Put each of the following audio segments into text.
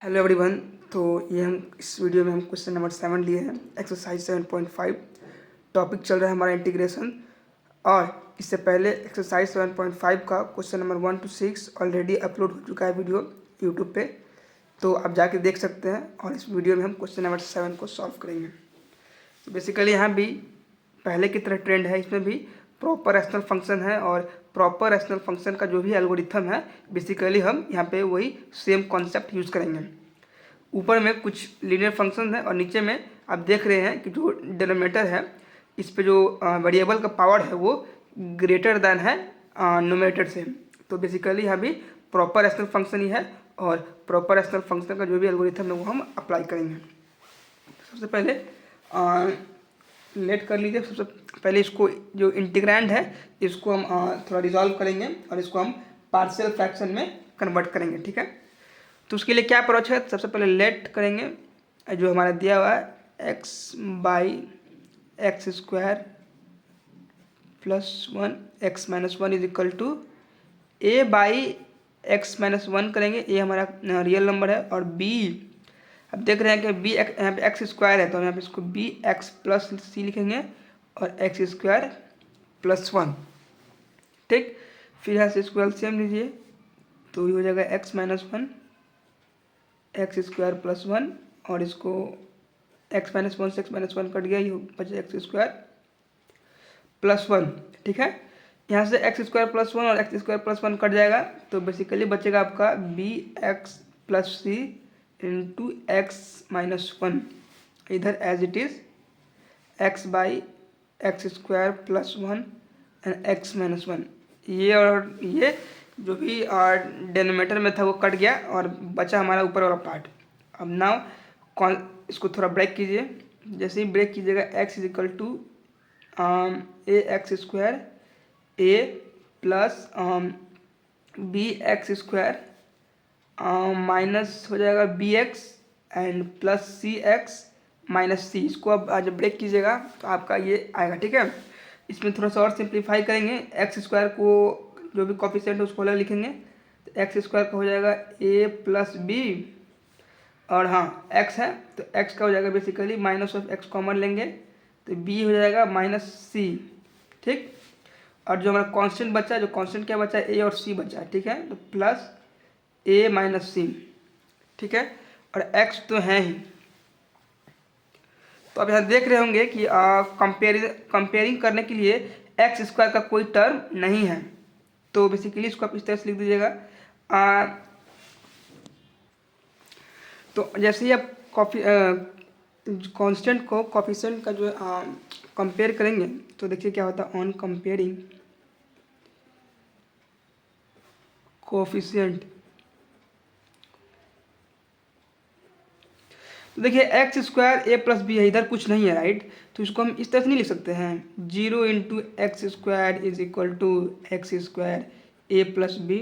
Hello everyone. तो ये हम इस वीडियो में हम क्वेश्चन नंबर 7 लिए हैं, एक्सरसाइज 7.5। टॉपिक चल रहा है हमारा इंटीग्रेशन। और इससे पहले एक्सरसाइज 7.5 का question number 1 to 6 already upload हो चुका है वीडियो यूट्यूब पे, तो आप जाके देख सकते हैं। और इस वीडियो में हम क्वेश्चन नंबर 7 को सॉल्व करेंगे। तो बेसिकली यहाँ भी पहले की तरह ट्रेंड है, इसमें भी प्रॉपर रैशनल फंक्शन है। और प्रॉपर रैशनल फंक्शन का जो भी एल्गोरिथम है, बेसिकली हम यहाँ पे वही सेम कॉन्सेप्ट यूज़ करेंगे। ऊपर में कुछ लीनियर फंक्शन है और नीचे में आप देख रहे हैं कि जो डिनोमिनेटर है, इस पे जो वेरिएबल का पावर है वो ग्रेटर देन है नोमिनेटर से। तो बेसिकली यहाँ भी प्रॉपर रैशनल फंक्शन ही है और प्रॉपर रैशनल फंक्शन का जो भी एल्गोरिथम है वो हम अप्लाई करेंगे। सबसे पहले लेट कर लीजिए। सबसे पहले इसको जो इंटीग्रैंड है इसको हम थोड़ा रिजॉल्व करेंगे और इसको हम पार्शियल फ्रैक्शन में कन्वर्ट करेंगे, ठीक है। तो उसके लिए क्या अप्रोच है, सबसे पहले लेट करेंगे जो हमारा दिया हुआ है x by x square plus 1 x minus 1 is equal to a by x minus 1 करेंगे। ए हमारा रियल नंबर है और बी, अब देख रहे हैं कि बी यहाँ पे एक्स स्क्वायर है तो हम यहाँ पे इसको बी एक्स प्लस सी लिखेंगे और एक्स स्क्वायर प्लस 1, ठीक। फिर यहाँ से इसको एलसीएम लीजिए तो ये हो जाएगा x minus 1 x square plus 1 और इसको एक्स माइनस 1 से एक्स माइनस 1 कट गया, ये बचे एक्स स्क्वायर प्लस 1, ठीक है। यहाँ से एक्स स्क्वायर प्लस 1 और एक्स स्क्वायर प्लस 1 कट जाएगा तो बेसिकली बचेगा आपका b x plus c into x minus 1, इधर as it is x by x square plus 1 and x minus 1। ये और ये जो भी डेनोमीटर में था वो कट गया और बचा हमारा ऊपर वाला पार्ट। अब नाउ इसको थोड़ा ब्रेक कीजिए। जैसे ही ब्रेक कीजिएगा x is equal to a x square a plus b x square minus हो जाएगा b x and plus c x minus c. इसको अब जब ब्रेक कीजिएगा तो आपका ये आएगा, ठीक है। इसमें थोड़ा सा और सिंप्लीफाई करेंगे, एक्स स्क्वायर को जो भी कॉफिशिएंट है उसको अलग लिखेंगे तो एक्स स्क्वायर का हो जाएगा ए प्लस बी और हाँ एक्स है तो एक्स का हो जाएगा basically minus of x common लेंगे तो बी हो जाएगा माइनस सी, ठीक। और जो हमारा कांस्टेंट बचा है, जो कांस्टेंट क्या बचा है, ए और सी बचा है, ठीक है। तो प्लस ए माइनस सी, ठीक है। और एक्स तो है ही। तो अब यहाँ देख रहे होंगे कि कंपेयरिंग करने के लिए एक्स स्क्वायर का कोई टर्म नहीं है, तो बेसिकली इसको आप इस तरह से लिख दीजिएगा। तो जैसे ही आप कांस्टेंट को कोफिशिएंट का जो कंपेयर करेंगे तो देखिए क्या होता है, ऑन कंपेयरिंग कोफिशिएंट। तो देखिए x square a plus B है, इधर कुछ नहीं है, राइट। तो इसको हम इस तरह से नहीं लिख सकते हैं 0 into x square is equal to x square a plus b.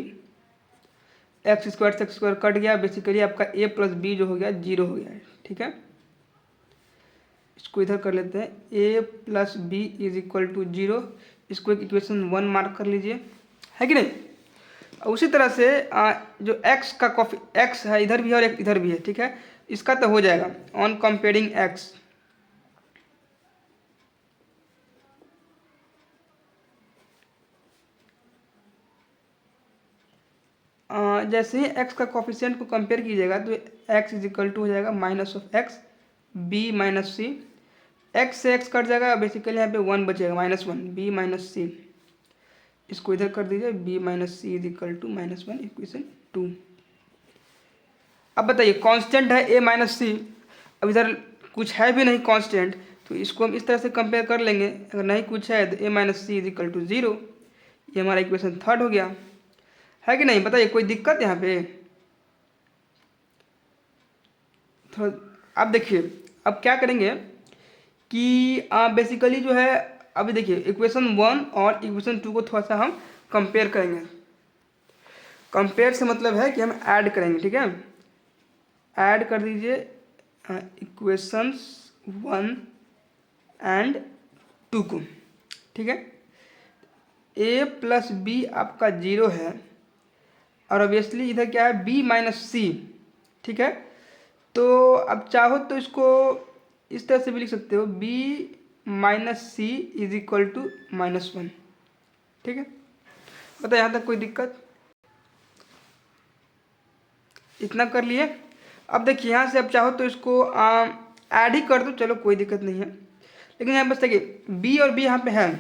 X square से एक्स स्क्वायर कट गया, बेसिकली आपका ए प्लस बी जो हो गया 0 हो गया है, ठीक है। इसको इधर कर लेते हैं a plus b is equal to 0। इसको एक इक्वेशन 1 मार्क कर लीजिए, है कि नहीं। उसी तरह से जो एक्स का कॉफी एक्स है इधर भी है और एक इधर भी है, ठीक है। इसका तो हो जाएगा ऑन कंपेयरिंग एक्स, जैसे ही एक्स का कॉफिशिएंट को कंपेयर कीजिएगा तो एक्स इज इक्वल टू हो जाएगा minus of x b minus c. X से एक्स कट जाएगा, बेसिकली यहाँ पे 1 बचेगा माइनस 1 बी माइनस सी। इसको इधर कर दीजिए b minus c is equal to minus 1 equation 2। अब बताइए कांस्टेंट है ए माइनस सी, अब इधर कुछ है भी नहीं कांस्टेंट, तो इसको हम इस तरह से कंपेयर कर लेंगे। अगर नहीं कुछ है तो a minus c is equal to 0, ये हमारा इक्वेशन 3 हो गया, है कि नहीं। बताइए कोई दिक्कत यहाँ पे थोड़ा। अब देखिए अब क्या करेंगे कि बेसिकली जो है अभी देखिए इक्वेशन 1 और इक्वेशन 2 को थोड़ा सा हम कंपेयर करेंगे। कंपेयर से मतलब है कि हम ऐड करेंगे, ठीक है। ऐड कर दीजिए इक्वेशंस 1 एंड 2 को, ठीक है। ए प्लस बी आपका 0 है और ऑब्वियसली इधर क्या है बी माइनस सी, ठीक है। तो अब चाहो तो इसको इस तरह से भी लिख सकते हो, b minus c is equal to -1। ठीक है, बताइए यहाँ तक कोई दिक्कत? इतना कर लिए। अब देखिए यहाँ से अब चाहो तो इसको ऐड ही कर दो, चलो कोई दिक्कत नहीं है। लेकिन यहाँ बस देखिए b और b यहाँ पे है,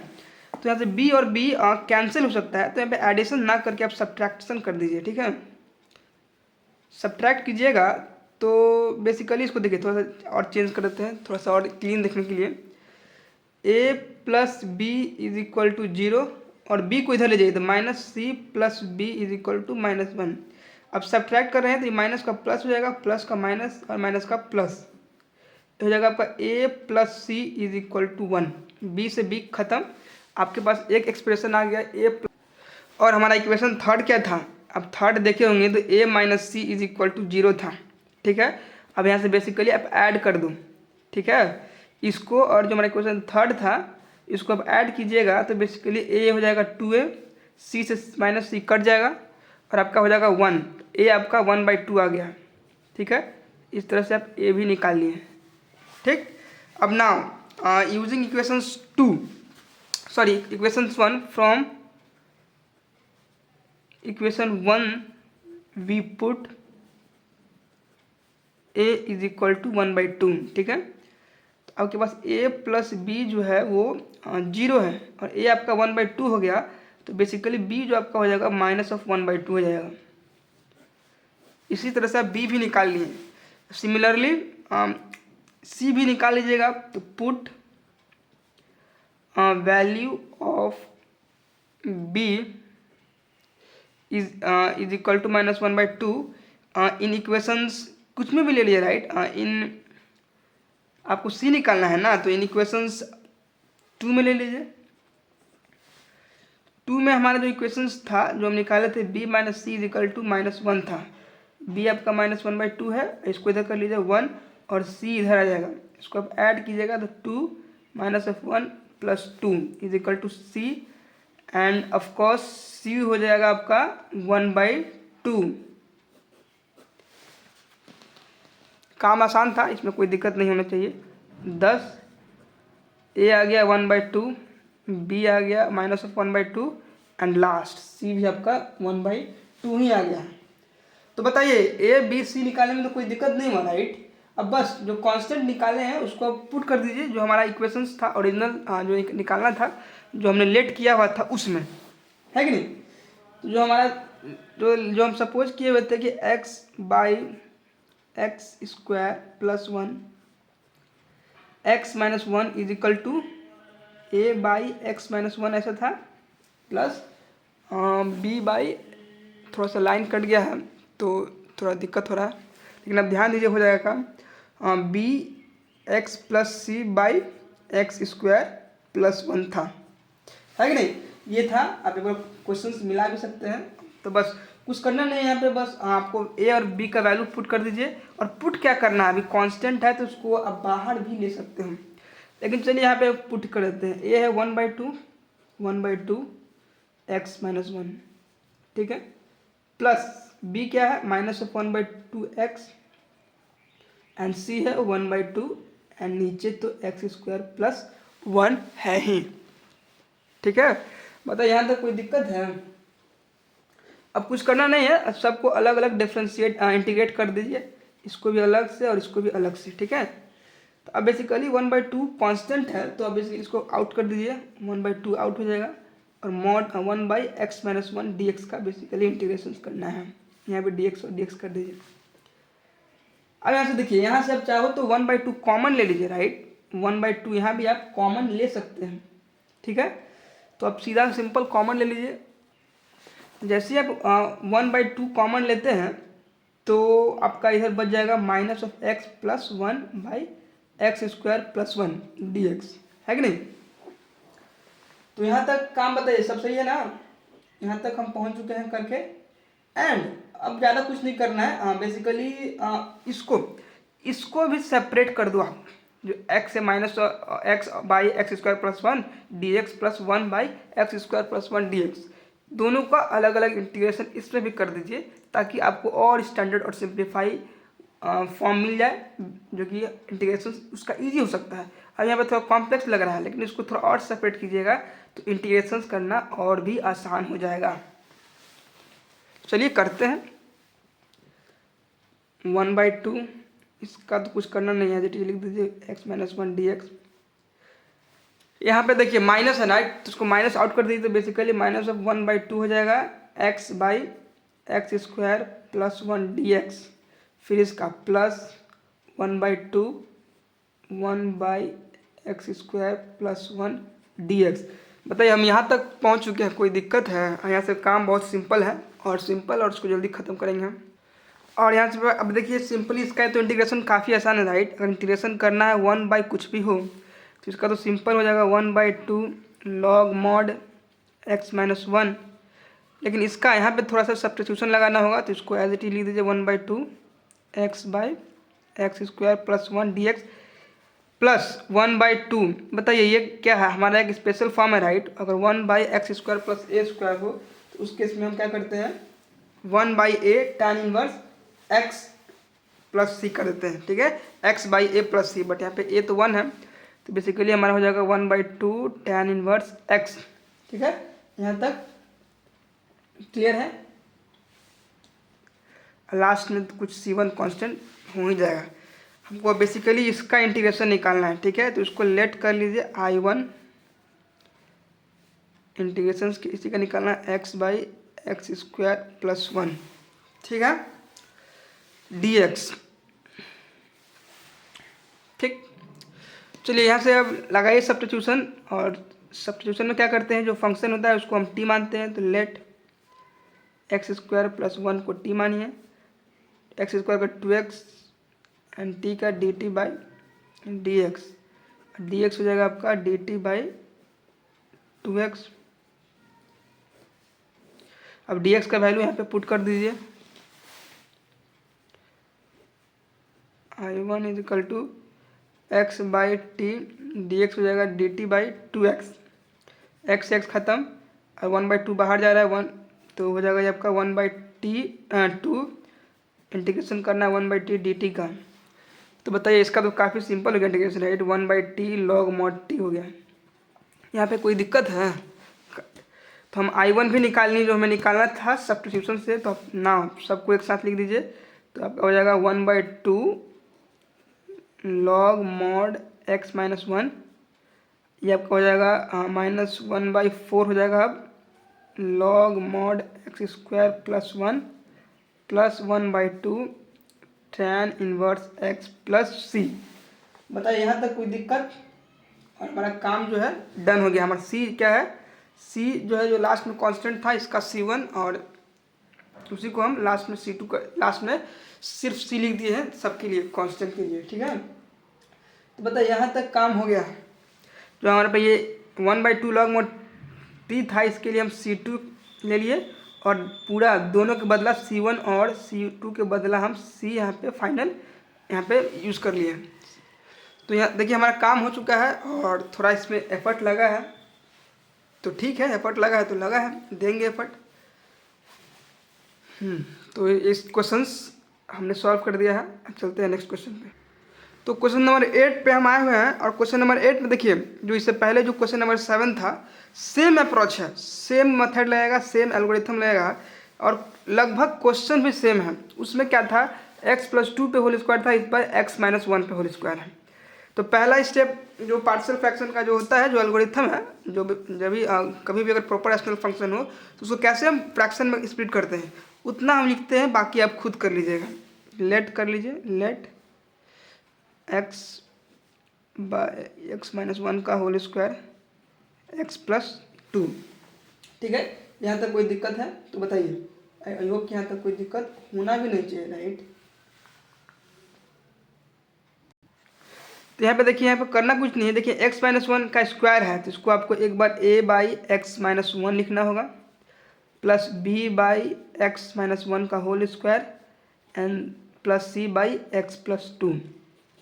तो यहाँ से b और b कैंसिल हो सकता है, तो यहाँ पे एडिशन ना करके आप सब्ट्रैक्शन कर दीजिए। ठीक है, सब्ट्रैक्ट कीजिएगा तो बेसिकली इसको देखिए थोड़ा सा और चेंज कर देते हैं, थोड़ा सा और क्लीन देखने के लिए। a plus b is equal to 0 और b को इधर ले जाइए तो minus c plus b is equal to -1। अब सब्ट्रैक्ट कर रहे हैं तो ये माइनस का प्लस हो जाएगा, प्लस का माइनस और माइनस का प्लस, तो हो जाएगा आपका a plus c is equal to 1। b से b खत्म, आपके पास एक एक्सप्रेशन आ गया a प्लस, और हमारा इक्वेशन थर्ड क्या था? अब थर्ड देखे होंगे तो a minus c is equal to 0 था। ठीक है, अब यहाँ से बेसिकली आप ऐड कर दो। ठीक है, इसको और जो हमारा इक्वेशन थर्ड था इसको अब ऐड कीजिएगा तो बेसिकली a हो जाएगा 2a, c से माइनस सी कट जाएगा और आपका हो जाएगा 1, a आपका 1/2 आ गया। ठीक है, इस तरह से आप a भी निकाल लिए। ठीक, अब now using equations 1 from equation 1 we put a is equal to 1/2। ठीक है, तो आपके पास a प्लस बी जो है वो 0 है और a आपका 1/2 हो गया, तो बेसिकली b जो आपका हो जाएगा -1/2 हो जाएगा। इसी तरह से आप b भी निकाल लिए। सिमिलरली c भी निकाल लीजिएगा, तो put value of b is equal to -1/2 in equations कुछ में भी ले लीजिए, राइट। इन आपको c निकालना है ना, तो इन इक्वेशंस 2 में ले लीजिए। 2 में हमारा जो इक्वेशंस था जो हम निकाले थे b minus c is equal to -1 था। b आपका -1/2 है, इसको इधर कर लीजिए 1 और c इधर आ जाएगा, इसको आप ऐड कीजिएगा तो 2 minus of 1 plus 2 is equal to c, and of course c हो जाएगा आपका 1/2। काम आसान था, इसमें कोई दिक्कत नहीं होना चाहिए। 10 a आ गया 1/2, b आ गया -1/2 एंड लास्ट c भी आपका 1/2 ही आ गया। तो बताइए a b c निकालने में तो कोई दिक्कत नहीं हुआ, राइट। अब बस जो कांस्टेंट निकाले हैं उसको आप पुट कर दीजिए, जो हमारा इक्वेशंस था ओरिजिनल जो निकालना था, जो हमने लेट किया हुआ था उसमें, है कि नहीं। तो जो हमारा जो हम सपोज किए हुए थे कि x/x² plus 1 x minus 1 is equal to a/x-1 ऐसा था, प्लस b/ थोड़ा सा लाइन कट गया है तो थोड़ा दिक्कत हो रहा है, लेकिन अब ध्यान दीजिए हो जाएगा काम। bx प्लस c/x² प्लस 1 था, है कि नहीं। ये था, आप एक बार क्वेश्चंस मिला भी सकते हैं। तो बस कुछ करना नहीं है यहाँ पे, बस आपको a और b का वैल्यू पुट कर दीजिए। और पुट क्या करना है, अभी कांस्टेंट है तो उसको आप बाहर भी ले सकते हैं, लेकिन चलिए यहाँ पे पुट कर देते हैं। a है 1/2 x-1, ठीक है, प्लस b क्या है -1/2x एंड c है 1/2 एंड नीचे तो x² प्लस 1 है ही। ठीक है, बताइए यहाँ तक कोई दिक्कत है? अब कुछ करना नहीं है, सबको अलग अलग डिफ्रेंशिएट इंटीग्रेट कर दीजिए, इसको भी अलग से और इसको भी अलग से। ठीक है, तो अब बेसिकली 1/2 कांस्टेंट है, तो अब बेसिकली इसको आउट कर दीजिए, 1/2 आउट हो जाएगा और मॉड 1/x-1 dx का बेसिकली इंटीग्रेशन करना है। यहाँ पे dx और dx कर दीजिए। अब यहाँ से देखिए, यहाँ से आप चाहो तो 1/2 कॉमन ले लीजिए, राइट। 1/2 यहाँ भी आप कॉमन ले सकते हैं। ठीक है, तो आप सीधा सिंपल कॉमन ले लीजिए। जैसे ही आप 1/2 कॉमन लेते हैं तो आपका इधर बच जाएगा -(x + 1/x² + 1 dx), है कि नहीं। तो यहाँ तक काम बताइए, सब सही है ना। यहाँ तक हम पहुँच चुके हैं करके। एंड अब ज़्यादा कुछ नहीं करना है, बेसिकली इसको भी सेपरेट कर दो आप, जो x है -(x/x² + 1 dx) + 1/x² + 1 dx, दोनों का अलग अलग इंटीग्रेशन इसमें भी कर दीजिए, ताकि आपको और स्टैंडर्ड और सिंप्लीफाई फॉर्म मिल जाए जो कि इंटीग्रेशन उसका ईजी हो सकता है। अब यहाँ पे थोड़ा कॉम्प्लेक्स लग रहा है, लेकिन इसको थोड़ा और सेपरेट कीजिएगा तो इंटीग्रेशन करना और भी आसान हो जाएगा। चलिए करते हैं। 1/2 इसका तो कुछ करना नहीं है, जैसे लिख दीजिए x - 1 dx। यहाँ पे देखिए माइनस है ना, तो उसको माइनस आउट कर दीजिए तो बेसिकली -1/2 हो जाएगा x/x² + 1 dx। फिर इसका प्लस 1/2 1/x² + 1 dx। बताइए हम यहाँ तक पहुँच चुके हैं, कोई दिक्कत है? यहाँ से काम बहुत सिंपल है और उसको जल्दी ख़त्म करेंगे हम। और यहाँ से अब देखिए सिंपली इसका है तो इंटीग्रेशन काफ़ी आसान है राइट। अगर इंटीग्रेशन करना है 1 कुछ भी हो तो इसका तो सिंपल हो जाएगा 1/2 log mod x - 1। लेकिन इसका यहाँ पे थोड़ा सा सब्स्टिट्यूशन लगाना होगा, तो इसको एज इट इज लिख दीजिए 1/2 x/x² + 1 dx प्लस 1/2। बताइए ये क्या है? हमारा एक स्पेशल फॉर्म है राइट। अगर 1/x² + a² हो तो उस केस में हम क्या करते हैं 1/a tan inverse x + c कर देते हैं, ठीक है, x/a + c। बट यहाँ पे a तो 1 है तो बेसिकली हमारा हो जाएगा 1/2 tan इनवर्स x। ठीक है, यहाँ तक क्लियर है? लास्ट में तो कुछ c1 कांस्टेंट हो ही जाएगा। हमको बेसिकली इसका इंटीग्रेशन निकालना है, ठीक है, तो इसको लेट कर लीजिए I1 इंटीग्रेशन इसी का निकालना है x/x² + 1, ठीक है, dx। ठीक, चलिए यहाँ से अब लगाइए सब्स्टिट्यूशन। और सब्स्टिट्यूशन में क्या करते हैं, जो फंक्शन होता है उसको हम t मानते हैं, तो लेट x² + 1 को t मानिए, x² का 2x एंड t का dt/dx। dx हो जाएगा आपका dt/2x। अब dx का वैल्यू यहाँ पे पुट कर दीजिए, I1 = x/t, dx हो जाएगा dt/2x। x खत्म और 1/2 बाहर जा रहा है 1, तो हो जाएगा ये आपका 1/2 इंटीग्रेशन करना है 1/t dt का। तो बताइए इसका तो काफ़ी सिंपल हो गया integration right, 1/t log mod t हो गया। यहाँ पे कोई दिक्कत है? तो हम I1 भी निकालनी, जो हमें निकालना था सब्स्टिट्यूशन से, तो आप ना सबको एक साथ लिख दीजिए, तो आपका हो जाएगा 1/2 log mod x - 1। ये आपका हो जाएगा -1/4 हो जाएगा अब log mod x² + 1 + 1/2 tan inverse x + c। बताइए यहाँ तक कोई दिक्कत? और हमारा काम जो है डन हो गया। हमारा c क्या है, c जो है, जो लास्ट में कांस्टेंट था इसका c1, और उसी को हम लास्ट में c2 का, लास्ट में सिर्फ c लिख दिए हैं सबके लिए, कांस्टेंट के लिए, ठीक है। तो बताइए यहाँ तक काम हो गया। जो हमारे पे ये 1/2 log mod t था, इसके लिए हम c2 ले लिए, और पूरा दोनों के बदला c1 और c2 के बदला हम c यहाँ पे फाइनल यहाँ पे यूज़ कर लिए। तो यहाँ देखिए हमारा काम हो चुका है, और थोड़ा इसमें एफर्ट लगा है, तो ठीक है, एफर्ट लगा है तो लगा है, देंगे एफर्ट। तो इस क्वेश्चंस हमने सॉल्व कर दिया है। अब चलते हैं नेक्स्ट क्वेश्चन पे। तो क्वेश्चन नंबर 8 पे हम आए हुए हैं, और क्वेश्चन नंबर 8 में देखिए जो इससे पहले जो क्वेश्चन नंबर 7 था, सेम अप्रोच है, सेम मेथड लगेगा, सेम एल्गोरिथम लगेगा, और लगभग क्वेश्चन भी सेम है। उसमें क्या था, x + 2 पे होल स्क्वायर था, इस पर x - 1 पे होल स्क्वायर है। तो पहला स्टेप जो पार्शियल फ्रैक्शन का जो होता है, जो एल्गोरिथम है, जो जब भी कभी भी अगर प्रॉपर रैशनल फंक्शन हो तो उसको कैसे हम फ्रैक्शन में स्प्लिट करते हैं उतना हम लिखते हैं, बाकी आप खुद कर लीजिएगा। लेट कर लीजिए, लेट x/x - 1 का होल स्क्वायर x + 2, ठीक है। यहाँ तक कोई दिक्कत है तो बताइए। आई होप कि यहाँ तक कोई दिक्कत होना भी नहीं चाहिए राइट। तो यहाँ पे देखिए, यहाँ पे करना कुछ नहीं है। देखिए x - 1 का स्क्वायर है, तो इसको आपको एक बार a/x - 1 लिखना होगा, प्लस b/x - 1 का whole square and plus c/x + 2,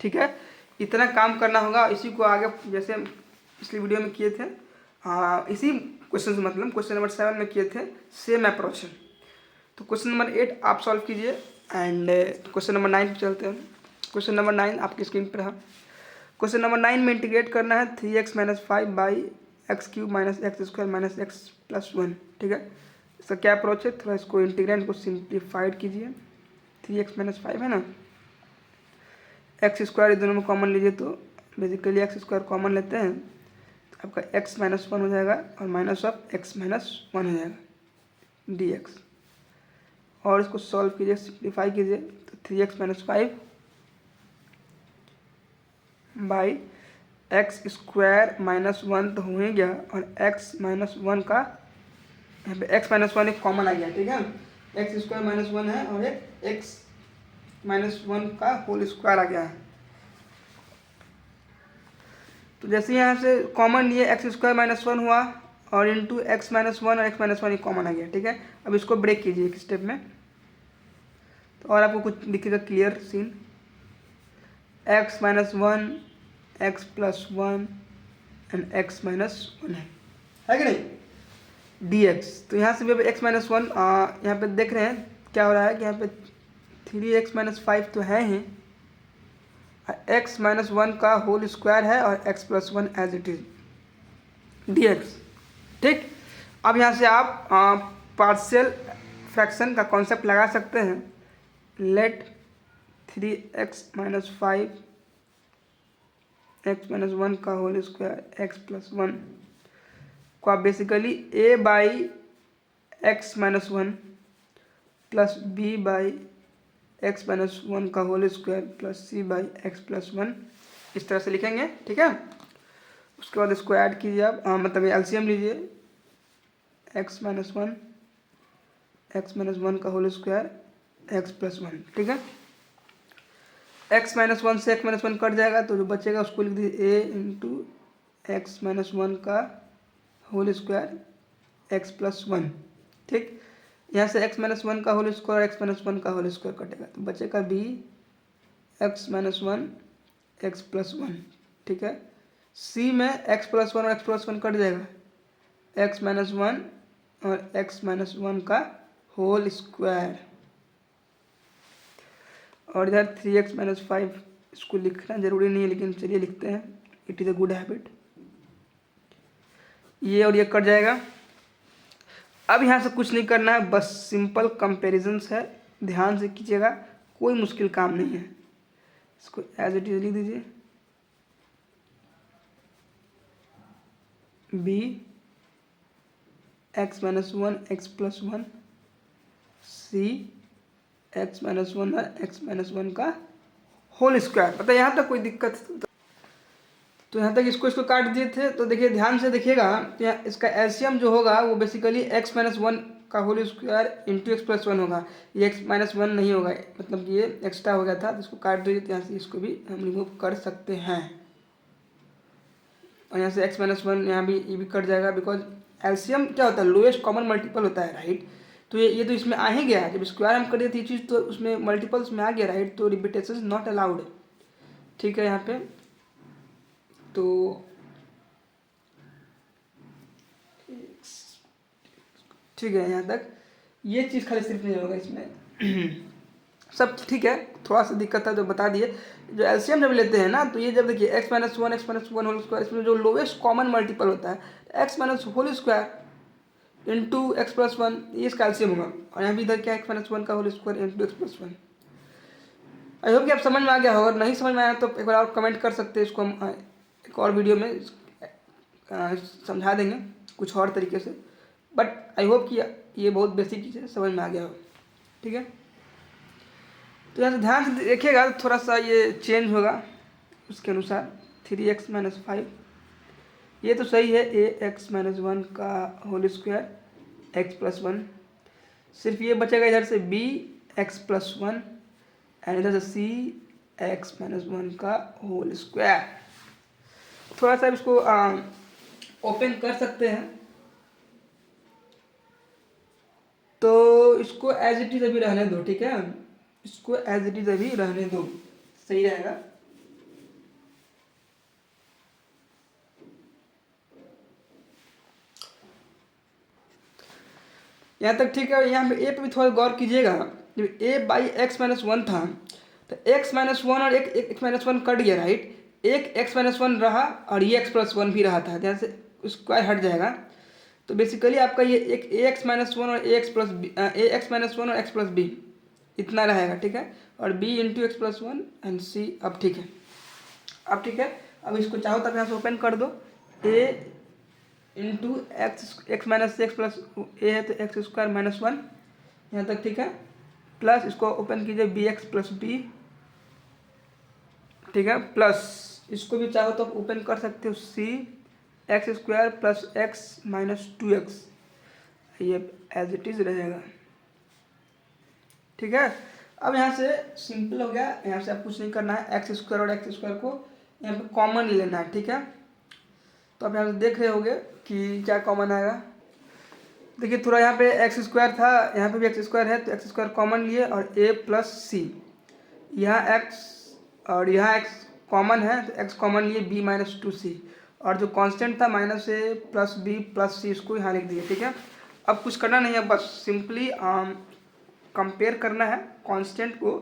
ठीक है। इतना काम करना होगा। इसी को आगे जैसे हम पिछली वीडियो में किए थे, इसी क्वेश्चन मतलब क्वेश्चन नंबर 7 में किए थे, सेम अप्रोच है। तो क्वेश्चन नंबर 8 आप सॉल्व कीजिए। एंड क्वेश्चन नंबर 9 पे चलते हैं। क्वेश्चन नंबर 9 आपकी स्क्रीन पर है। क्वेश्चन नंबर 9 में इंटीग्रेट करना है 3x minus 5/x³ minus x² minus x+1। ठीक है, इसका क्या अप्रोच है, थोड़ा इसको इंटीग्रेंड को सिंप्लीफाइड कीजिए। 3x माइनस 5 है ना, x² इस दोनों में कॉमन लीजिए तो बेसिकली x² कॉमन लेते हैं तो आपका x माइनस 1 हो जाएगा और माइनस ऑफ x माइनस 1 हो जाएगा dx। और इसको सॉल्व कीजिए, सिंप्लीफाई कीजिए तो 3x minus 5 by x² minus 1 तो हो ही गया और x माइनस 1 का यहाँ पे x माइनस 1 एक कॉमन आ गया। ठीक है, x² माइनस 1 है और एक x माइनस 1 का होल स्क्वायर आ गया है। तो जैसे यहाँ से कॉमन लिए x² माइनस 1 हुआ और इंटू x माइनस 1 और x माइनस 1 एक कॉमन आ गया। ठीक है, अब इसको ब्रेक कीजिए एक स्टेप में तो और आपको कुछ दिखेगा clear scene. x minus 1 x+1 and x minus 1 है कि नहीं dx। तो यहाँ से भी x माइनस 1 यहाँ पे देख रहे हैं क्या हो रहा है कि यहाँ पे 3x माइनस 5 तो है ही, x माइनस 1 का होल स्क्वायर है और x+1 as it is dx। ठीक, अब यहाँ से आप पार्शियल फ्रैक्शन का कॉन्सेप्ट लगा सकते हैं। Late 3x minus 5 x minus 1 का होल स्क्वायर x+1 को आप basically a by x minus 1 plus b by x minus 1 का whole square plus c by x+1 इस तरह से लिखेंगे। ठीक है, उसके बाद इसको ऐड कीजिए आप, मतलब एलसीएम लीजिए x माइनस 1 का होल स्क्वायर x+1। ठीक है, x माइनस 1 से x माइनस 1 कट जाएगा तो जो बचेगा उसको लिख दीजिए a इंटू x माइनस 1 का होल स्क्वायर x+1। ठीक, यहाँ से x माइनस 1 का होल स्क्वायर x माइनस 1 का होल स्क्वायर कटेगा तो बचेगा b x माइनस 1 x+1। ठीक है, c में x+1 और x+1 कट जाएगा x माइनस 1 और x माइनस 1 का होल स्क्वायर और इधर 3x माइनस 5 इसको लिखना जरूरी नहीं है लेकिन चलिए लिखते हैं, it is a good habit. ये और ये कट जाएगा। अब यहाँ से कुछ नहीं करना है, बस सिंपल कंपैरिजंस है, ध्यान से कीजिएगा, कोई मुश्किल काम नहीं है। इसको एज इट इज लिख दीजिए b x minus 1 x+1 c x minus 1 और x माइनस 1 का होल स्क्वायर। पता है यहाँ तक कोई दिक्कत? तो यहाँ तक इसको काट दिए थे तो देखिए ध्यान से देखिएगा, इसका एलसीएम जो होगा वो बेसिकली x माइनस 1 का होल स्क्वायर इंटू x+1 होगा। ये x माइनस 1 नहीं होगा, मतलब ये एक्स्ट्रा हो गया था तो इसको काट दीजिए। तो यहाँ से इसको भी हम रिमूव कर सकते हैं और यहाँ से x माइनस 1 यहाँ भी ये भी कट जाएगा बिकॉज एलसीएम क्या होता है, लोएस्ट कॉमन मल्टीपल होता है, राइट। तो ये तो इसमें आ ही गया, जब स्क्वायर हम कर दिए थे ये चीज़ तो उसमें मल्टीपल्स में आ गया, राइट। तो रिपीटेशन नॉट अलाउड। ठीक है, यहाँ पे तो ठीक है, यहाँ तक ये चीज़ खाली सिर्फ नहीं होगा इसमें सब ठीक है। थोड़ा सा दिक्कत था जो बता दिए। जो एलसीएम जब लेते हैं ना तो ये जब देखिए x माइनस 1 होल स्क्वायर, इसमें जो लोवेस्ट कॉमन मल्टीपल होता है x minus whole square into x+1, ये इसका एलसीएम होगा। और यहाँ भी इधर क्या x माइनस 1 का whole square into x+1। I hope कि आप समझ में आ गया हो, अगर नहीं समझ में आया तो एक बार और कमेंट कर सकते हैं, इसको हम एक और वीडियो में समझा देंगे कुछ और तरीके से। बट आई होप कि ये बहुत बेसिक चीज़ है, समझ में आ गया हो। ठीक है, तो यहाँ से ध्यान से देखिएगा थोड़ा सा ये चेंज होगा उसके अनुसार। 3x माइनस 5 ये तो सही है, ax माइनस 1 का होल स्क्वायर x+1, सिर्फ ये बचेगा इधर से b x+1 एंड इधर से c x माइनस 1 का होल स्क्वायर। थोड़ा सा इसको ओपन कर सकते हैं तो इसको एज इट इज अभी रहने दो। ठीक है, इसको एज इट इज अभी रहने दो, सही रहेगा। यहाँ तक ठीक है। यहाँ पे ए पे भी थोड़ा गौर कीजिएगा, जब ए बाई एक्स माइनस वन था तो एक्स माइनस वन और एक एक्स माइनस वन कट गया, राइट। एक एक्स माइनस वन रहा और ये एक्स प्लस वन भी रहा था, जहाँ से स्क्वायर हट जाएगा। तो बेसिकली आपका ये एक ए एक्स माइनस वन और a x plus b, a x minus one और एक्स प्लस बी इतना रहेगा, ठीक है। और b into x plus one and c. अब ठीक है, अब ठीक है। अब इसको चाहो तो आप यहाँ से ओपन कर दो, a into x minus x plus a है तो एक्स स्क्वायर माइनस वन यहाँ तक, ठीक है। प्लस इसको ओपन कीजिए बी एक्स प्लस बी, ठीक है। प्लस इसको भी चाहो तो आप ओपन कर सकते हो c x square plus x minus two x, ये एज इट इज़ रहेगा, ठीक है। अब यहाँ से सिंपल हो गया, यहाँ से आप कुछ नहीं करना है, एक्स स्क्वायर और एक्स स्क्वायर को यहाँ पे कॉमन लेना है, ठीक है। तो आप यहाँ से देख रहे होगे कि क्या कॉमन आएगा। देखिए थोड़ा यहाँ पे एक्स स्क्वायर था, यहाँ पे भी एक्स स्क्वायर है, तो एक्स स्क्वायर कॉमन लिए और ए प्लस सी, यहाँ एक्स और यहाँ एक्स कॉमन है तो एक्स कॉमन लिए बी माइनस टू सी, और जो कांस्टेंट था माइनस ए प्लस बी प्लस सी, इसको यहाँ लिख दिए, ठीक है। अब कुछ करना नहीं है, बस सिंपली कंपेयर करना है कांस्टेंट को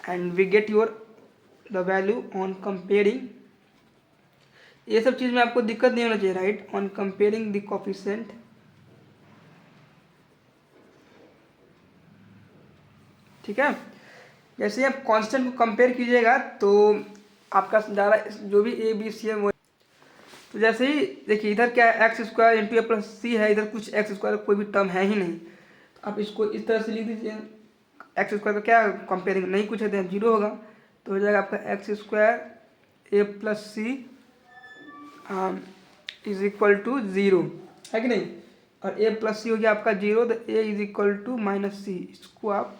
and we get your the value on comparing. ये सब चीज़ में आपको दिक्कत नहीं होना चाहिए, right. On comparing the coefficient, ठीक है। जैसे आप कांस्टेंट को कंपेयर कीजिएगा तो आपका ज़्यादा जो भी ए बी सी है वो, तो जैसे ही देखिए इधर क्या है एक्स स्क्वायर इंटू ए प्लस सी है, इधर कुछ एक्स स्क्वायर कोई भी टर्म है ही नहीं, तो आप इसको इस तरह से लिख दीजिए। एक्स स्क्वायर का क्या कंपेयरिंग नहीं कुछ है तो जीरो होगा, तो हो जाएगा आपका x square a plus c is equal to zero, है कि नहीं। और ए प्लस सी हो गया आपका जीरो, तो ए is equal to minus c, इसको आप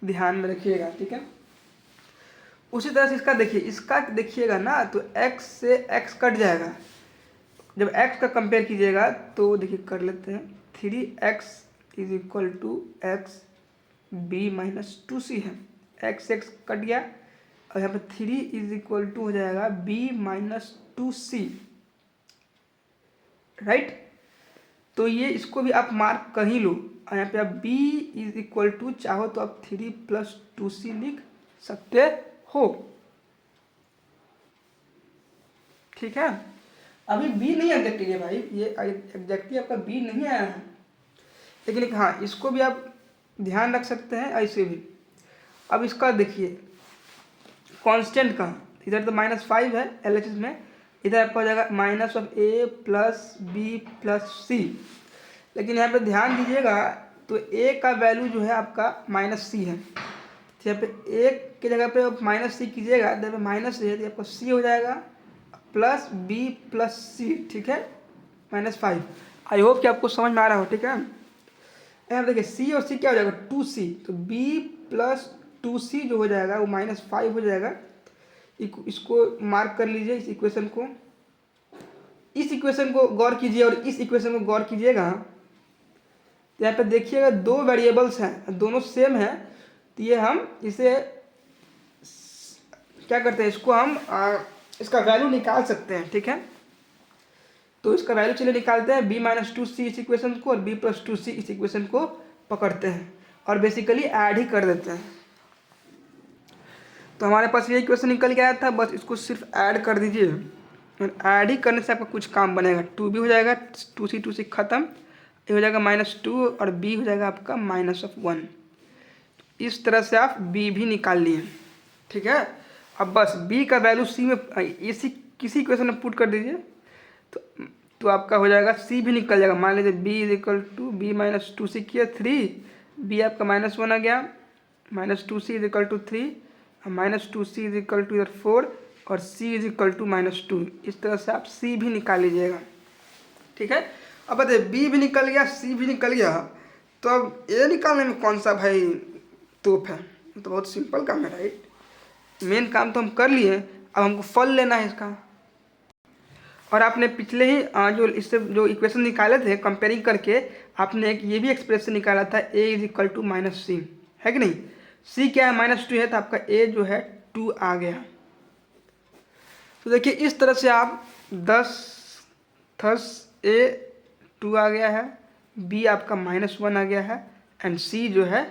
ध्यान में रखिएगा, ठीक है। उसी तरह से इसका देखिए, इसका देखिएगा ना तो x से x कट जाएगा, जब x का कंपेयर कीजिएगा तो देखिए कर लेते हैं, 3x is equal to x b minus two c है, x कट गया और यहाँ पे 3 इज इक्वल टू हो जाएगा b माइनस टू सी, राइट। तो ये इसको भी आप मार्क कर ही लो, और यहाँ पे आप b इज इक्वल टू चाहो तो आप 3 प्लस टू सी लिख सकते हो, ठीक है। अभी b नहीं एग्जैक्टली है भाई, ये एग्जैक्टली आपका b नहीं आया है, लेकिन हाँ इसको भी आप ध्यान रख सकते हैं ऐसे भी। अब इसका देखिए कांस्टेंट का, इधर तो -5 है LHS में, इधर आपका हो जाएगा minus of a plus b plus c, लेकिन यहाँ पे ध्यान दीजिएगा तो a का वैल्यू जो है आपका -c है, तो यहाँ पे a की जगह पे आप -c कीजिएगा, जब पे माइनस है तो आपको c हो जाएगा प्लस b प्लस c, ठीक है, -5। आई होप कि आपको समझ में आ रहा हो, ठीक है। यहाँ देखिए c और c क्या हो जाएगा 2c, तो b प्लस 2c जो हो जाएगा वो -5 हो जाएगा। इसको मार्क कर लीजिए, इस इक्वेशन को, इस इक्वेशन को गौर कीजिए और इस इक्वेशन को गौर कीजिएगा। तो यहाँ पे देखिएगा दो वेरिएबल्स हैं, दोनों सेम हैं, तो ये हम इसे क्या करते हैं, इसको हम इसका वैल्यू निकाल सकते हैं, ठीक है। तो इसका वैल्यू चलिए निकालते हैं, b माइनस टू सी इस इक्वेशन को और b प्लस टू सी इस इक्वेशन को पकड़ते हैं और बेसिकली ऐड ही कर देते हैं। तो हमारे पास ये इक्वेशन निकल के आया था, बस इसको सिर्फ ऐड कर दीजिए, ऐड ही करने से आपका कुछ काम बनेगा। 2b हो जाएगा, 2c खत्म, ये हो जाएगा -2 और b हो जाएगा आपका -1। इस तरह से आप b भी निकाल लिए, ठीक है। अब बस b का वैल्यू c में इसी किसी इक्वेशन में पुट कर दीजिए, तो आपका हो जाएगा c भी निकल जाएगा। मान लीजिए b is equal to b minus two c किया 3, b आपका -1 आ गया, -2c is equal to 3, -2c is equal to इधर 4 और c इज इक्वल टू -2। इस तरह से आप c भी निकाल लीजिएगा, ठीक है। अब बताइए b भी निकल गया, c भी निकल गया, तो अब a निकालने में कौन सा भाई तोप है, तो बहुत सिंपल काम है, राइट। मेन काम तो हम कर लिए, अब हमको फल लेना है इसका। और आपने पिछले ही जो इससे जो इक्वेशन निकाले थे कंपेयरिंग करके, आपने एक ये भी एक्सप्रेशन निकाला था a is equal to -c, है कि नहीं। c क्या है -2 है, तो आपका a जो है 2 आ गया। तो देखिए इस तरह से आप 10 a 2 आ गया है, b आपका -1 आ गया है एंड c जो है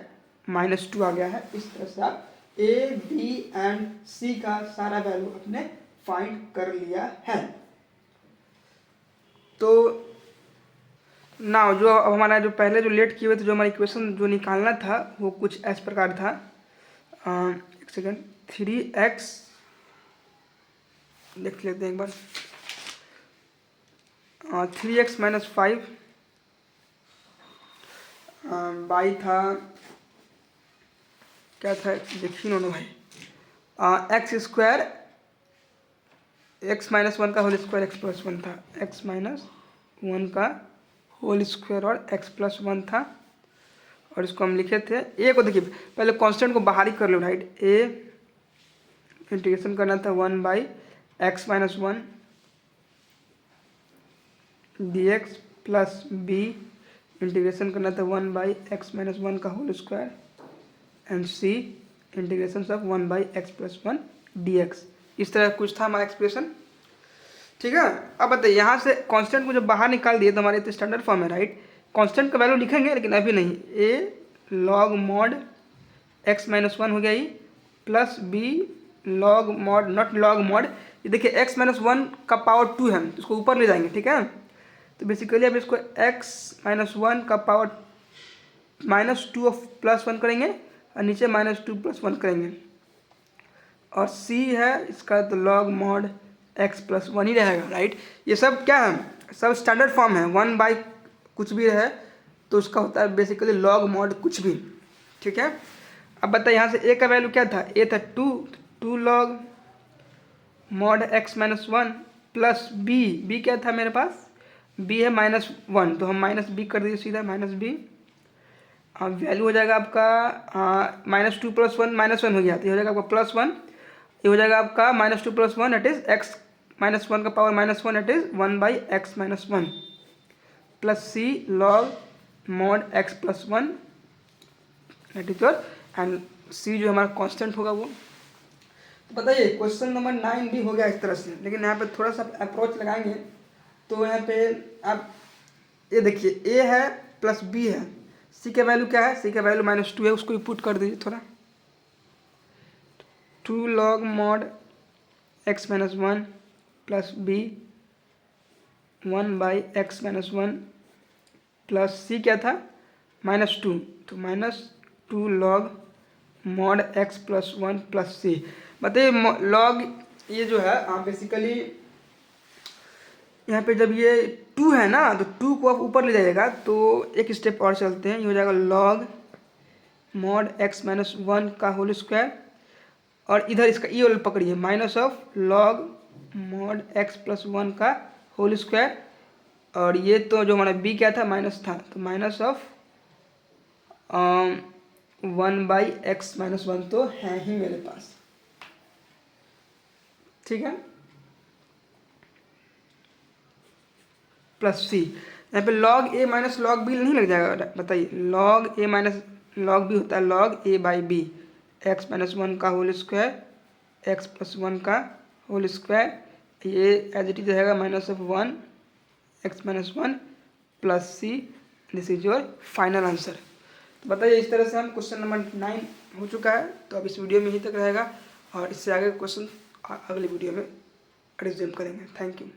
-2 आ गया है। इस तरह से आप ए बी एंड सी का सारा वैल्यू अपने फाइंड कर लिया है। तो ना जो अब हमारा जो पहले जो लेट किए हुए थे, जो हमारा इक्वेशन जो निकालना था वो कुछ इस प्रकार था। एक सेकेंड, 3x देख लेते हैं एक बार। 3x - 5 बाई था, क्या था देखिए दोनों भाई, एक्स स्क्वायर x - 1 का होल स्क्वायर x+1 था, x - 1 का होल स्क्वायर और x+1 था। और इसको हम लिखे थे ए को, देखिए पहले कांस्टेंट को बाहर ही कर लो राइट। ए इंटीग्रेशन करना था 1/x - 1 dx plus B integration करना था 1/x - 1 का whole square and c integration of 1/x+1 dx। इस तरह कुछ था हमारा एक्सप्रेशन, ठीक है। अब बताइए यहाँ से कांस्टेंट को जब बाहर निकाल दिए तो हमारे तो स्टैंडर्ड फॉर्म है राइट। कांस्टेंट का वैल्यू लिखेंगे लेकिन अभी नहीं। ए लॉग मॉड x - 1 हो गया ये, plus b log mod not log mod, ये देखिए x - 1 का पावर 2 है तो इसको ऊपर ले जाएंगे, ठीक है। तो बेसिकली अब इसको x - 1 का पावर -2 ऑफ +1 करेंगे और नीचे -2 + 1 करेंगे। और c है इसका तो लॉग मॉड x+1 ही रहेगा राइट। ये सब क्या है, सब स्टैंडर्ड फॉर्म है। 1 बाई कुछ भी है तो उसका होता है बेसिकली लॉग मॉड कुछ भी, ठीक है। अब बताइए यहाँ से a का वैल्यू क्या था, a था 2 log mod x - 1 plus b क्या था मेरे पास, b है -1 तो हम -b कर दीजिए सीधा -b। वैल्यू हो जाएगा आपका -2 + 1 -1 हो गया तो ये हो जाएगा आपका +1। ये हो जाएगा आपका -2 + 1 इट इज़ x - 1 का power -1 it is 1/x - 1 plus c log mod x+1 it is your, and c जो हमारा कांस्टेंट होगा वो। तो बताइए क्वेश्चन नंबर 9 भी हो गया इस तरह से, लेकिन यहाँ पे थोड़ा सा अप्रोच लगाएंगे। तो यहाँ पे आप ये देखिए a है प्लस b है, c का वैल्यू क्या है, c का वैल्यू -2 है, उसको भी पुट कर दीजिए थोड़ा। 2 log mod x - 1 plus b 1/x - 1 plus c क्या था -2 तो -2 log mod x+1 plus c। बताइए लॉग ये जो है आप बेसिकली यहाँ पे जब ये 2 है ना तो 2 को आप ऊपर ले जाइएगा तो एक स्टेप और चलते हैं, ये हो जाएगा लॉग मॉड x - 1 का होल स्क्वायर और इधर इसका ये वाला पकड़िए minus of log mod x+1 का होल स्क्वायर। और ये तो जो हमारा b क्या था माइनस था तो माइनस ऑफ 1/x - 1 तो है ही मेरे पास, ठीक है, प्लस c। यहाँ पे log a minus log b नहीं लग जाएगा, बताइए log a minus log b होता है log a/b x - 1 का होल स्क्वायर x+1 का होल स्क्वायर, ये एज इट इज रहेगा -1 x - 1 plus c, this is your final answer. तो बताइए इस तरह से हम क्वेश्चन नंबर 9 हो चुका है। तो अब इस वीडियो में यहीं तक रहेगा और इससे आगे क्वेश्चन अगले वीडियो में रिज्यूम करेंगे। Thank you.